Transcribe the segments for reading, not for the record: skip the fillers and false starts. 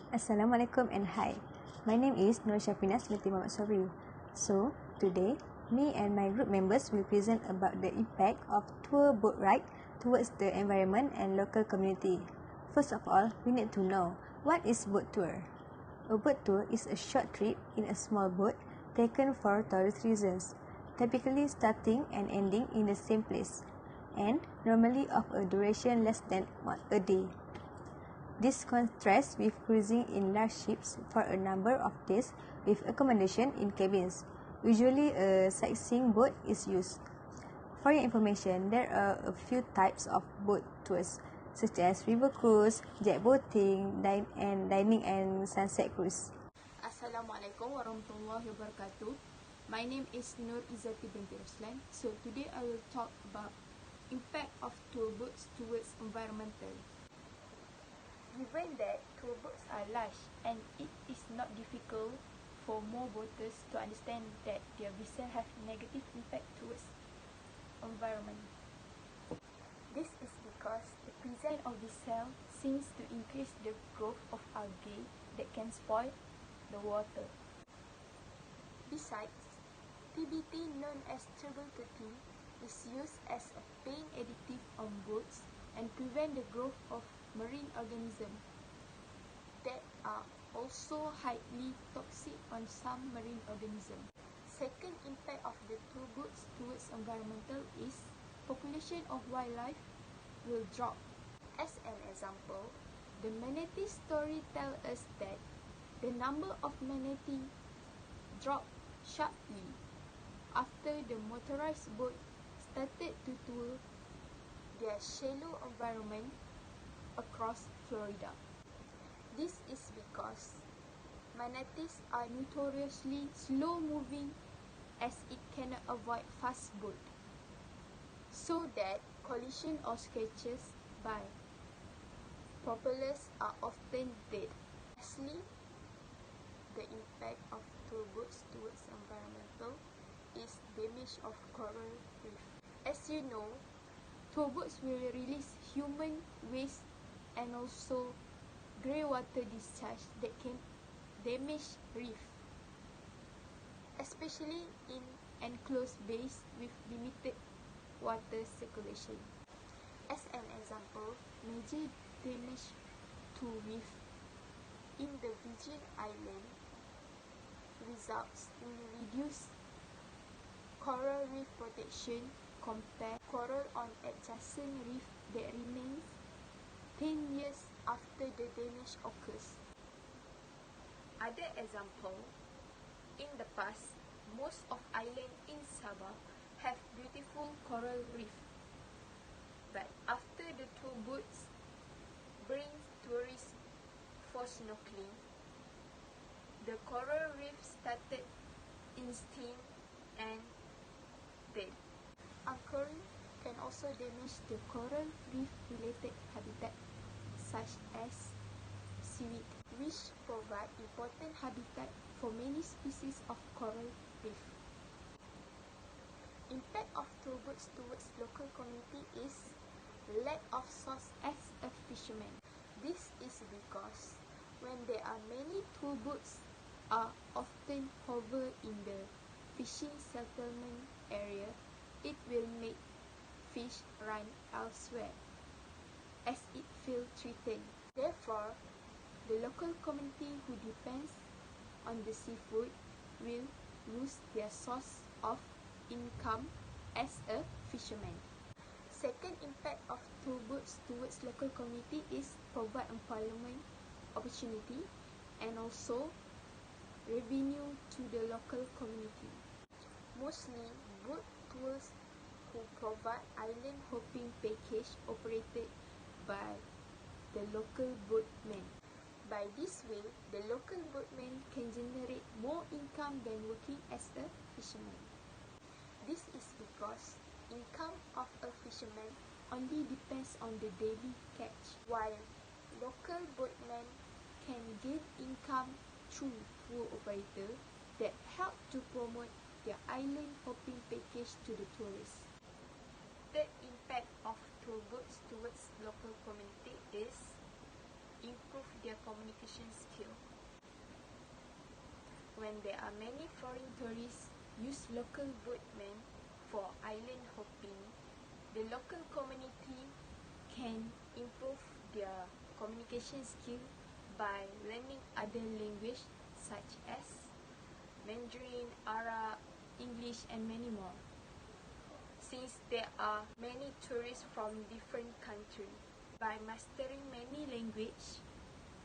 Assalamualaikum and hi. My name is Shafinas Binti Sobri. So, today, me and my group members will present about the impact of tour boat ride towards the environment and local community. First of all, we need to know what is boat tour. A boat tour is a short trip in a small boat taken for tourist reasons, typically starting and ending in the same place, and normally of a duration less than a day. This contrasts with cruising in large ships for a number of days with accommodation in cabins. Usually, a sightseeing boat is used. For your information, there are a few types of boat tours, such as river cruise, jet boating, dining and sunset cruise. Assalamualaikum warahmatullahi wabarakatuh. My name is Izzati Binti Roslan. So today I will talk about impact of tour boats towards environmental. Given that tour boats are large and it is not difficult for more boaters to understand that their vessel have negative impact towards environment. This is because the presence of vessel seems to increase the growth of algae that can spoil the water. Besides, TBT known as turbidity is used as a paint additive on boats and prevent the growth of marine organisms that are also highly toxic on some marine organisms. Second impact of the tour boats towards environmental is population of wildlife will drop. As an example, the manatee story tells us that the number of manatee dropped sharply after the motorized boat started to tour their shallow environment across Florida. This is because manatees are notoriously slow-moving as it cannot avoid fast boat, so that collision or scratches by propellers are often dead. Lastly, the impact of tour boats towards environmental is damage of coral reef. As you know, tour boats will release human waste and also grey water discharge that can damage reef, especially in enclosed bays with limited water circulation. As an example, major damage to reef in the Virgin Islands results in reduced coral reef protection compared coral on adjacent reef that remains 10 years after the damage occurs. Other example, in the past, most of islands in Sabah have beautiful coral reef. But after the tour boats bring tourists for snorkeling, the coral reef started extinct and dead. Anchoring can also damage the coral reef related habitat such as seaweed, which provide important habitat for many species of coral reef. Impact of tour boats towards local community is lack of source as a fisherman. This is because when there are many tour boats are often hover in the fishing settlement area, it will make fish run elsewhere as it feels threatened. Therefore, the local community who depends on the seafood will lose their source of income as a fisherman. Second impact of tour boats towards local community is provide employment opportunity and also revenue to the local community. Mostly, boat tours who provide island hopping package operated by the local boatmen. By this way, the local boatmen can generate more income than working as a fisherman. This is because income of a fisherman only depends on the daily catch, while local boatmen can gain income through tour operator that help to promote their island hopping package to the tourists. Third impact of tour boats towards local community is improve their communication skill. When there are many foreign tourists use local boatmen for island hopping, the local community can improve their communication skill by learning other language such as Mandarin, Arab, English, and many more. Since there are many tourists from different countries, by mastering many languages,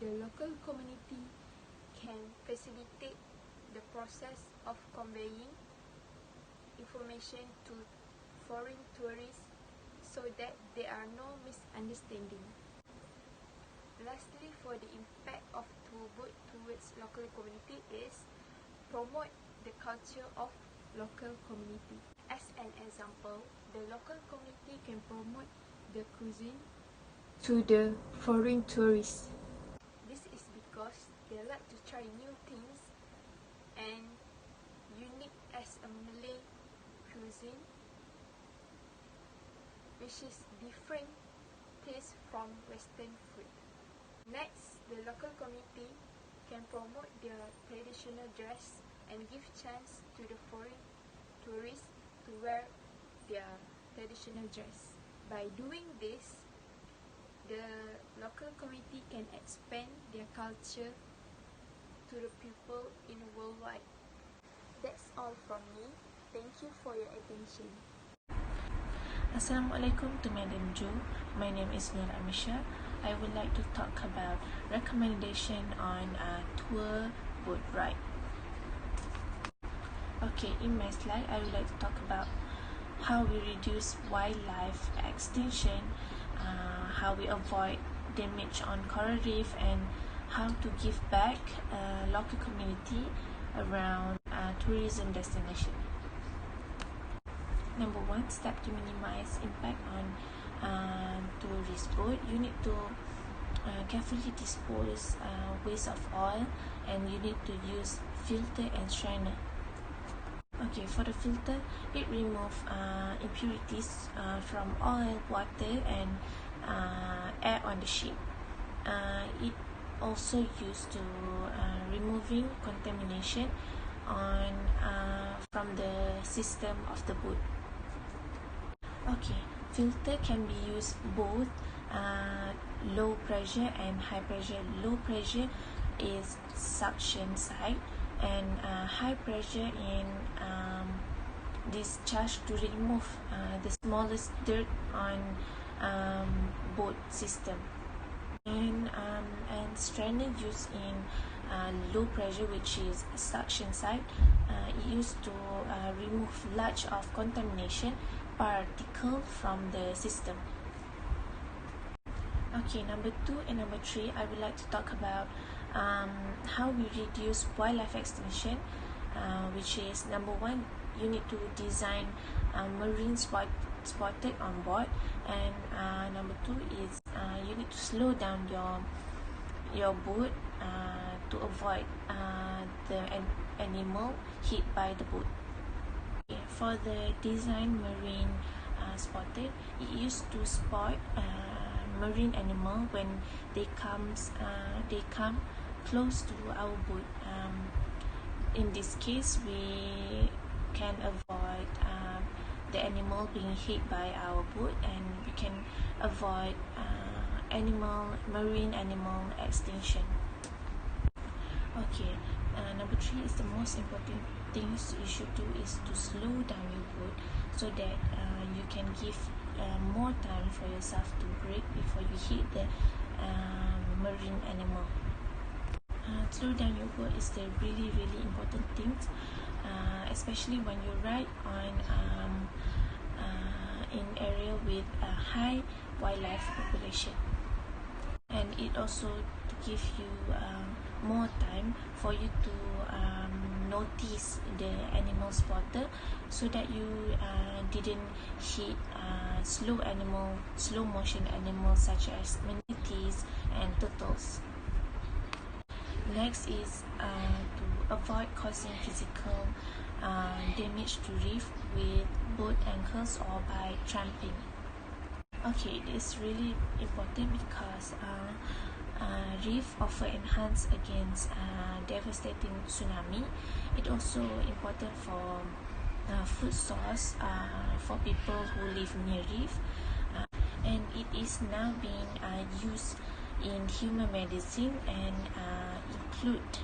the local community can facilitate the process of conveying information to foreign tourists so that there are no misunderstandings. Lastly, for the impact of tour boat towards local community is promote the culture of local community. As an example, the local community can promote the cuisine to the foreign tourists. This is because they like to try new things and unique as a Malay cuisine, which is different taste from Western food. Next, the local community can promote their traditional dress and give chance to the foreign tourists to wear their traditional dress. By doing this, the local community can expand their culture to the people in worldwide. That's all from me. Thank you for your attention. Assalamualaikum to Madam Jo. My name is Amisya. I would like to talk about recommendation on a tour boat ride. Okay, in my slide, I would like to talk about how we reduce wildlife extinction, how we avoid damage on coral reef, and how to give back local community around tourism destination. Number one, step to minimize impact on tourist boat. You need to carefully dispose waste of oil, and you need to use filter and strainer. Okay, for the filter, it removes impurities from oil, water, and air on the ship. It also used to removing contamination on from the system of the boat. Okay, filter can be used both low pressure and high pressure. Low pressure is suction side, and high pressure in discharge to remove the smallest dirt on boat system. And strainer used in low pressure, which is suction side, it used to remove large of contamination particle from the system. Okay, number 2 and number 3, I would like to talk about how we reduce wildlife extinction, which is number 1, you need to design marine spotted on board, and number 2 is you need to slow down your boat to avoid the animal hit by the boat. Okay, for the design marine spotted, it used to spot marine animal when they come close to our boat. In this case, we can avoid the animal being hit by our boat, and we can avoid marine animal extinction. Okay, number 3 is the most important things you should do is to slow down your boat so that you can give more time for yourself to brake before you hit the marine animal. Slow down your boat is the really important thing, especially when you ride on in area with a high wildlife population, and it also to give you more time for you to notice the animal spotter, so that you didn't hit slow motion animals such as manatees and turtles. Next is to avoid causing physical damage to reef with boat anchors or by tramping. Okay, it is really important because reef offer enhance against devastating tsunami. It also important for food source for people who live near reef, and it is now being used in human medicine and include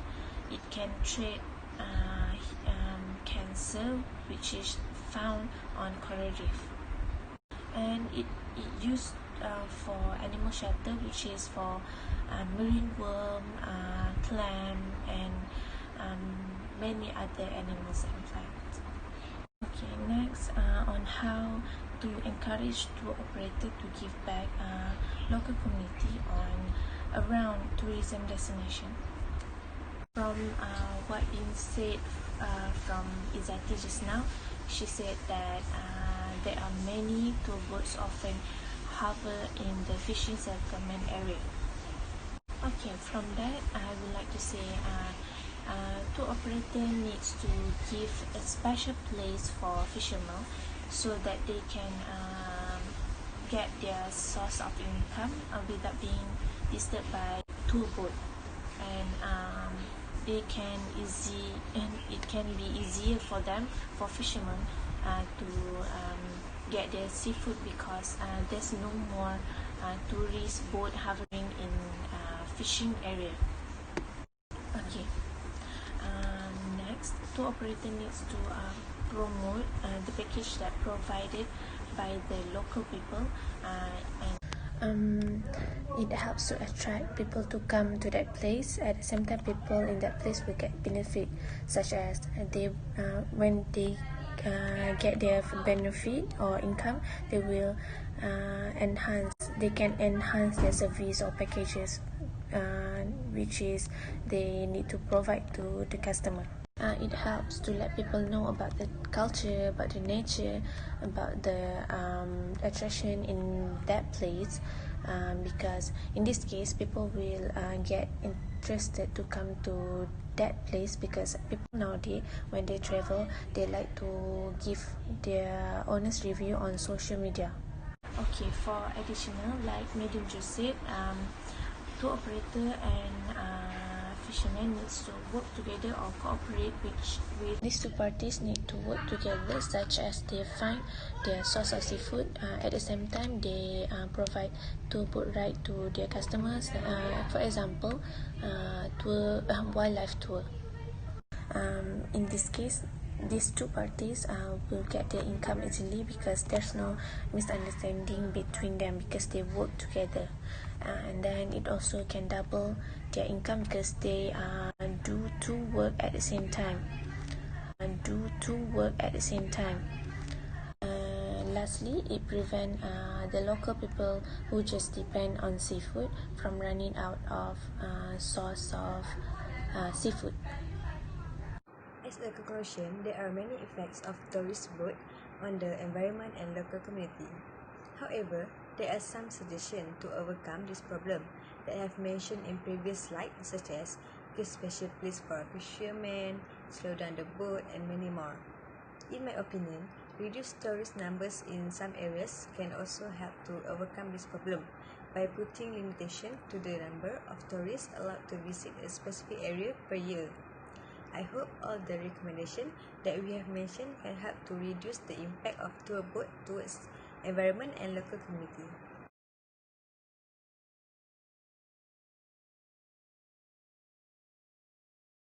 it can treat cancer which is found on coral reef, and it used for animal shelter which is for marine worm, clam, and many other animals and plants. Okay, next on how to encourage tour operator to give back local community on around tourism destination. From what you said from Izzati just now, she said that there are many tour boats often harbor in the fishing settlement area. Okay, from that I would like to say tour operator needs to give a special place for fishermen so that they can get their source of income without being disturbed by tour boat, and it can be easier for them, for fishermen, to get their seafood because there's no more tourist boat hovering in fishing area. Okay. Next, tour operator needs to promote the package that provided by the local people, and it helps to attract people to come to that place. At the same time, people in that place will get benefit, such as they when they get their benefit or income, they will they can enhance their service or packages, which is they need to provide to the customer. It helps to let people know about the culture, about the nature, about the attraction in that place, because in this case people will get interested to come to that place, because people nowadays when they travel they like to give their honest review on social media. Okay, for additional, like Medium just said, tour operator and fishermen needs to work together or cooperate with these two parties need to work together, such as they find their source of seafood, at the same time they provide tour boat ride to their customers, for example wildlife tour. In this case, these two parties will get their income easily because there's no misunderstanding between them, because they work together, and then it also can double their income because they do two work at the same time. Lastly, it prevents the local people who just depend on seafood from running out of source of seafood. As a conclusion, there are many effects of tourist boat on the environment and local community. However, there are some suggestions to overcome this problem that I have mentioned in previous slides, such as give special place for fishermen, slow down the boat, and many more. In my opinion, reduced tourist numbers in some areas can also help to overcome this problem by putting limitation to the number of tourists allowed to visit a specific area per year. I hope all the recommendations that we have mentioned can help to reduce the impact of tour boat towards environment and local community.